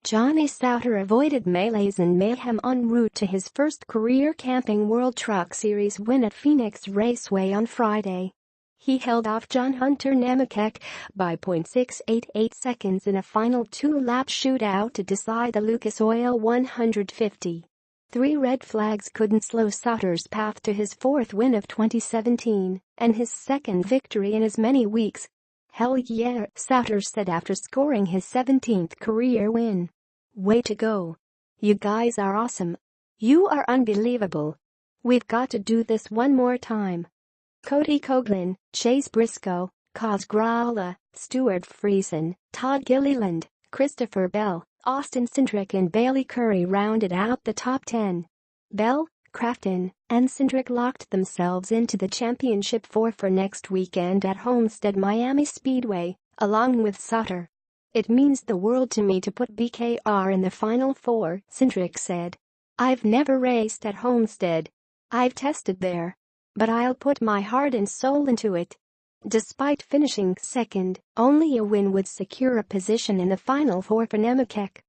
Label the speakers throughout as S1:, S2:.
S1: Johnny Sauter avoided melees and mayhem en route to his first career Camping World Truck Series win at Phoenix Raceway on Friday. He held off John Hunter Nemechek by .688 seconds in a final two-lap shootout to decide the Lucas Oil 150. Three red flags couldn't slow Sauter's path to his fourth win of 2017 and his second victory in as many weeks. "Hell yeah," Sauter said after scoring his 17th career win. "Way to go. You guys are awesome. You are unbelievable. We've got to do this one more time." Cody Coughlin, Chase Briscoe, Grala, Stewart Friesen, Todd Gilliland, Christopher Bell, Austin Cindric and Bayley Currey rounded out the top 10. Bell, Crafton, and Cindric locked themselves into the championship four for next weekend at Homestead-Miami Speedway, along with Sauter. "It means the world to me to put BKR in the Final Four," Cindric said. "I've never raced at Homestead. I've tested there. But I'll put my heart and soul into it." Despite finishing second, only a win would secure a position in the Final Four for Nemechek.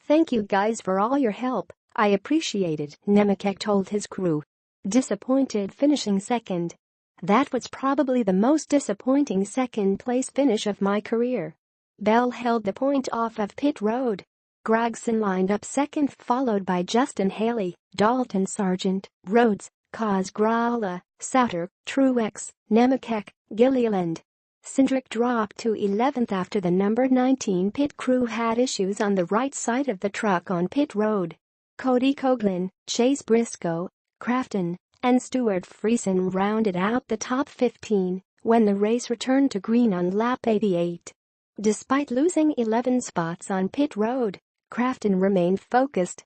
S1: "Thank you guys for all your help, I appreciate it," Nemechek told his crew. Disappointed finishing second. "That was probably the most disappointing second-place finish of my career." Bell held the point off of pit road. Gragson lined up second followed by Justin Haley, Dalton Sargent, Rhodes, Grala, Sauter, Truex, Nemechek, Gilliland. Cindric dropped to 11th after the number 19 pit crew had issues on the right side of the truck on pit road. Cody Coughlin, Chase Briscoe, Crafton, and Stewart Friesen rounded out the top 15 when the race returned to green on lap 88. Despite losing 11 spots on pit road, Crafton remained focused.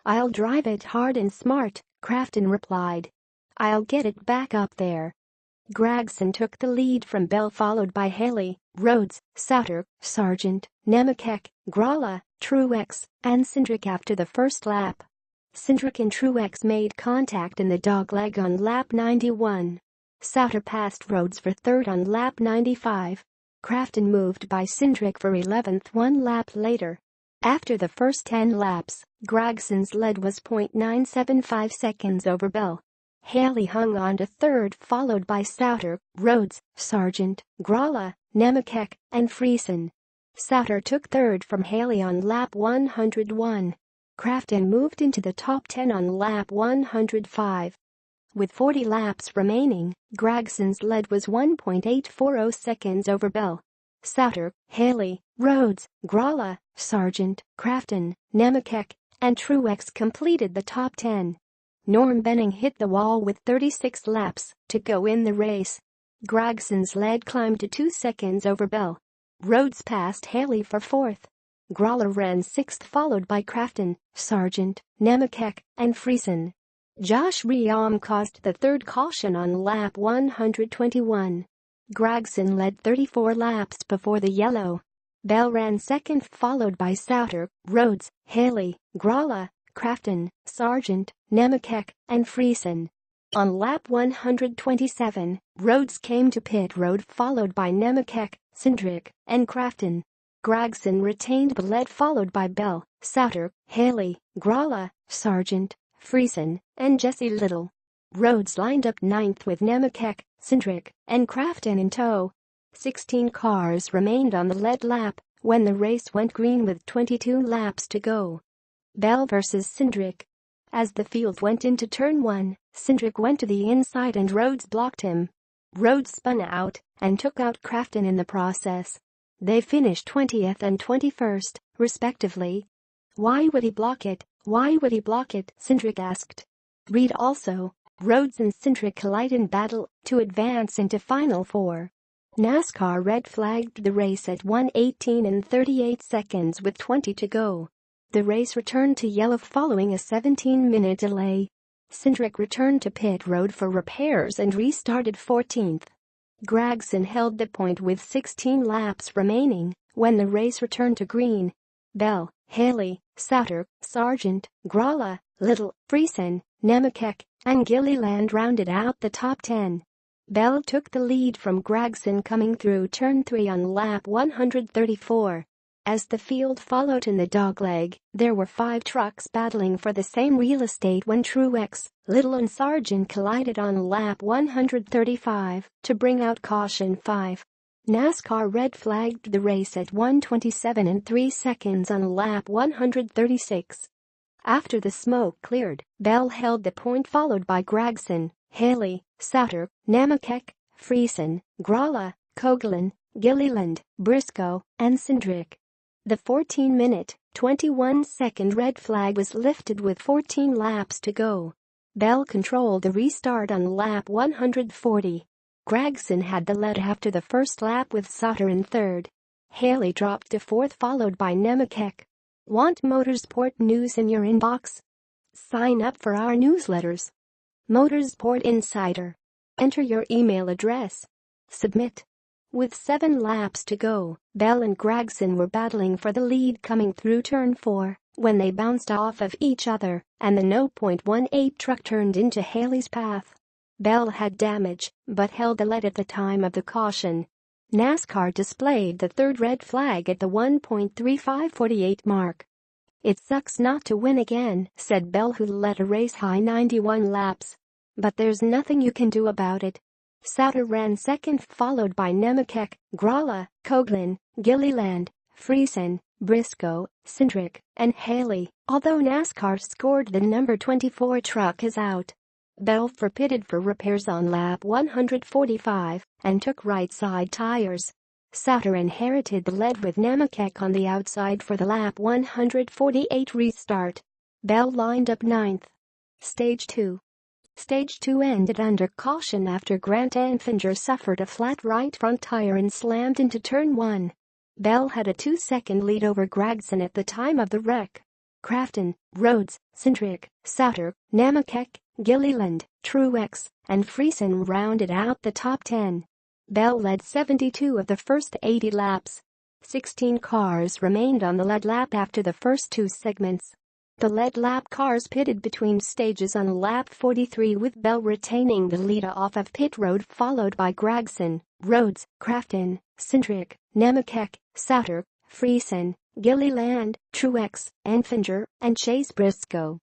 S1: "I'll drive it hard and smart," Crafton replied. "I'll get it back up there." Gragson took the lead from Bell followed by Haley, Rhodes, Sauter, Sargent, Nemechek, Grala, Truex, and Cindric after the first lap. Cindric and Truex made contact in the dogleg on lap 91. Sauter passed Rhodes for third on lap 95. Crafton moved by Cindric for 11th one lap later. After the first 10 laps, Gragson's lead was .975 seconds over Bell. Haley hung on to third followed by Sauter, Rhodes, Sargent, Grala, Nemechek, and Friesen. Sauter took third from Haley on lap 101. Crafton moved into the top 10 on lap 105. With 40 laps remaining, Gragson's lead was 1.840 seconds over Bell. Sauter, Haley, Rhodes, Grala, Sargent, Crafton, Nemechek, and Truex completed the top 10. Norm Benning hit the wall with 36 laps to go in the race. Gragson's lead climbed to 2 seconds over Bell. Rhodes passed Haley for fourth. Grala ran sixth followed by Crafton, Sargent, Nemechek, and Friesen. Josh Riom caused the third caution on lap 121. Gragson led 34 laps before the yellow. Bell ran second followed by Sauter, Rhodes, Haley, Grala, Crafton, Sargent, Nemechek, and Friesen. On lap 127, Rhodes came to pit road followed by Nemechek, Cindric, and Crafton. Gragson retained the lead followed by Bell, Sauter, Haley, Grala, Sargent, Friesen, and Jesse Little. Rhodes lined up ninth with Nemechek, Cindric, and Crafton in tow. 16 cars remained on the lead lap when the race went green with 22 laps to go. Bell versus Cindric. As the field went into turn 1, Cindric went to the inside and Rhodes blocked him. Rhodes spun out and took out Crafton in the process. They finished 20th and 21st, respectively. "Why would he block it? Why would he block it?" Cindric asked. Read also, Rhodes and Cindric collide in battle to advance into Final Four. NASCAR red flagged the race at 1:18 and 38 seconds with 20 to go. The race returned to yellow following a 17-minute delay. Cindric returned to pit road for repairs and restarted 14th. Gragson held the point with 16 laps remaining when the race returned to green. Bell, Haley, Sauter, Sargent, Grala, Little, Friesen, Nemechek, and Gilliland rounded out the top 10. Bell took the lead from Gragson coming through turn 3 on lap 134. As the field followed in the dogleg, there were 5 trucks battling for the same real estate when Truex, Little and Sargent collided on lap 135 to bring out caution 5. NASCAR red flagged the race at 1:27 3 seconds on lap 136. After the smoke cleared, Bell held the point followed by Gragson, Haley, Sauter, Nemechek, Friesen, Grala, Coughlin, Gilliland, Briscoe, and Cindric. The 14-minute, 21-second red flag was lifted with 14 laps to go. Bell controlled the restart on lap 140. Gragson had the lead after the first lap with Sauter in third. Haley dropped to fourth followed by Nemechek. Want motorsport news in your inbox? Sign up for our newsletters. Motorsport Insider. Enter your email address. Submit. With 7 laps to go, Bell and Gragson were battling for the lead coming through turn 4 when they bounced off of each other and the 0.18 truck turned into Haley's path. Bell had damage but held the lead at the time of the caution. NASCAR displayed the third red flag at the 1.3548 mark. "It sucks not to win again," said Bell, who led a race-high 91 laps. "But there's nothing you can do about it." Sauter ran second followed by Nemechek, Grala, Coughlin, Gilliland, Friesen, Briscoe, Cindric, and Haley, although NASCAR scored the number 24 truck as out. Bell pitted for repairs on lap 145 and took right-side tires. Sauter inherited the lead with Nemechek on the outside for the lap 148 restart. Bell lined up ninth. Stage 2. Stage 2 ended under caution after Grant Enfinger suffered a flat right front tire and slammed into turn 1. Bell had a 2-second lead over Gragson at the time of the wreck. Crafton, Rhodes, Cindric, Sauter, Nemechek, Gilliland, Truex, and Friesen rounded out the top 10. Bell led 72 of the first 80 laps. 16 cars remained on the lead lap after the first 2 segments. The lead lap cars pitted between stages on lap 43 with Bell retaining the lead off of pit road followed by Gragson, Rhodes, Crafton, Cindric, Nemechek, Sauter, Friesen, Gilliland, Truex, Enfinger, and Chase Briscoe.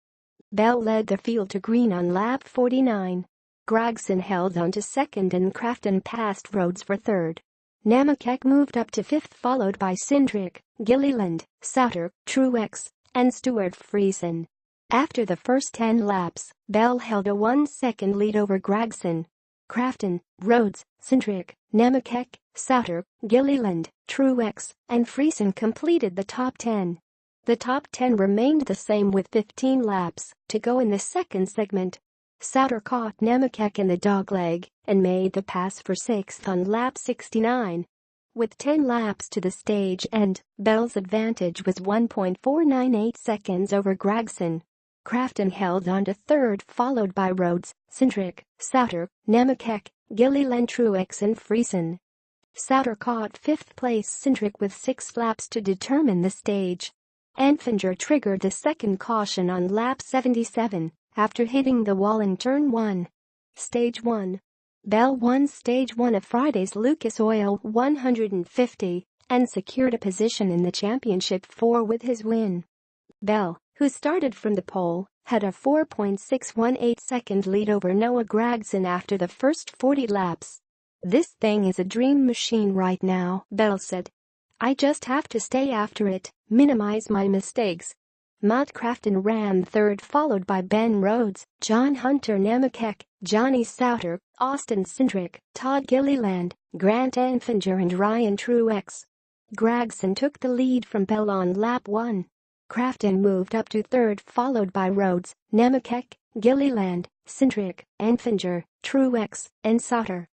S1: Bell led the field to green on lap 49. Gragson held on to second and Crafton passed Rhodes for third. Nemechek moved up to fifth followed by Cindric, Gilliland, Sauter, Truex, and Stewart. Friesen. After the first 10 laps, Bell held a 1-second lead over Gragson. Crafton, Rhodes, Cindric, Nemechek, Sauter, Gilliland, Truex, and Friesen completed the top 10. The top 10 remained the same with 15 laps to go in the second segment. Sauter caught Nemechek in the dogleg and made the pass for 6th on lap 69. With 10 laps to the stage end, Bell's advantage was 1.498 seconds over Gragson. Crafton held on to third followed by Rhodes, Cindric, Sauter, Nemechek, Gilliland, Truex, and Friesen. Sauter caught 5th place Cindric with 6 laps to determine the stage. Enfinger triggered the second caution on lap 77 after hitting the wall in turn 1. Stage 1. Bell won Stage 1 of Friday's Lucas Oil 150 and secured a position in the championship 4 with his win. Bell, who started from the pole, had a 4.618-second lead over Noah Gragson after the first 40 laps. "This thing is a dream machine right now," Bell said. "I just have to stay after it, minimize my mistakes." Matt Crafton ran third followed by Ben Rhodes, John Hunter Nemechek, Johnny Sauter, Austin Cindric, Todd Gilliland, Grant Enfinger, and Ryan Truex. Gragson took the lead from Bell on lap 1. Crafton moved up to third followed by Rhodes, Nemechek, Gilliland, Cindric, Enfinger, Truex, and Sauter.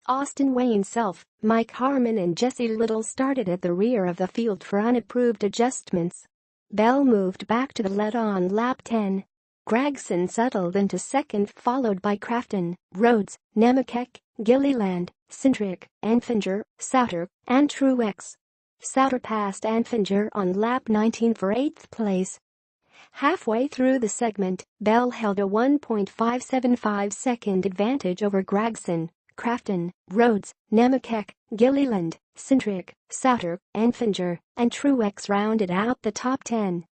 S1: Austin Wayne Self, Mike Harmon, and Jesse Little started at the rear of the field for unapproved adjustments. Bell moved back to the lead on lap 10. Gragson settled into second followed by Crafton, Rhodes, Nemechek, Gilliland, Cindric, Enfinger, Sauter, and Truex. Sauter passed Enfinger on lap 19 for 8th place. Halfway through the segment, Bell held a 1.575-second advantage over Gragson, Crafton, Rhodes, Nemechek, Gilliland, Cindric, Sauter, Enfinger, and Truex rounded out the top 10.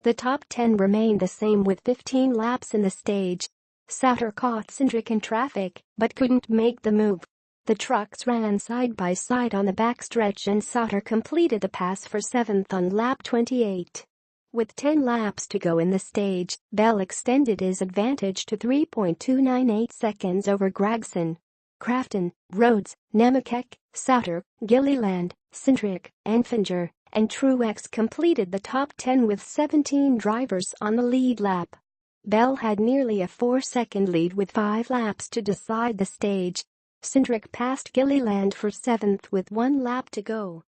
S1: The top 10 remained the same with 15 laps in the stage. Sauter caught Cindric in traffic but couldn't make the move. The trucks ran side by side on the backstretch and Sauter completed the pass for 7th on lap 28. With 10 laps to go in the stage, Bell extended his advantage to 3.298 seconds over Gragson. Crafton, Rhodes, Nemechek, Sauter, Gilliland, Cindric, Enfinger, and Truex completed the top 10 with 17 drivers on the lead lap. Bell had nearly a 4-second lead with 5 laps to decide the stage. Cindric passed Gilliland for 7th with 1 lap to go.